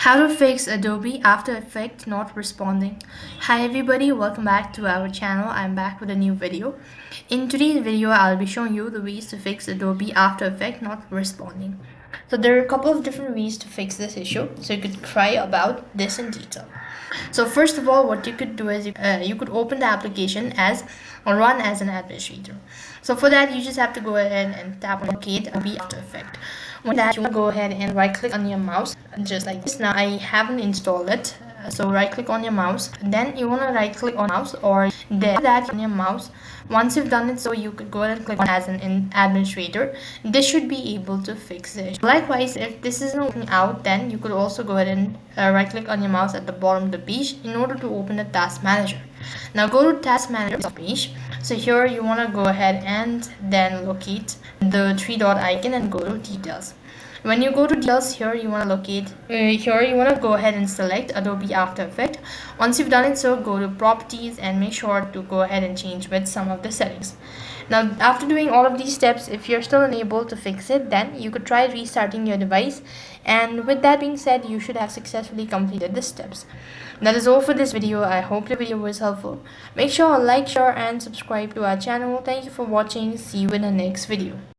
How to fix Adobe After Effects not responding. Hi everybody, welcome back to our channel. I'm back with a new video. In today's video, I'll be showing you the ways to fix Adobe After Effects not responding. So there are a couple of different ways to fix this issue, so you could try about this in detail. So first of all, what you could do is you could open the application as or run as an administrator. So for that, you just have to go ahead and tap on locate Adobe After Effects. When that, you want to go ahead and right click on your mouse just like this. Now I haven't installed it, so right click on your mouse, then you want to right click on mouse or there that on your mouse. Once you've done it, so you could go ahead and click on as an administrator. This should be able to fix it. Likewise, if this isn't working out, then you could also go ahead and right click on your mouse at the bottom of the page in order to open the task manager. Now go to task manager page. So here you want to go ahead and then locate the three dot icon and go to details. When you go to details, here you want to locate here you want to go ahead and select Adobe After Effects. Once you've done it, so go to properties and make sure to go ahead and change with some of the settings. Now after doing all of these steps, if you're still unable to fix it, then you could try restarting your device, and with that being said, you should have successfully completed the steps. That is all for this video. I hope the video was helpful. Make sure to like, share and subscribe to our channel. Thank you for watching. See you in the next video.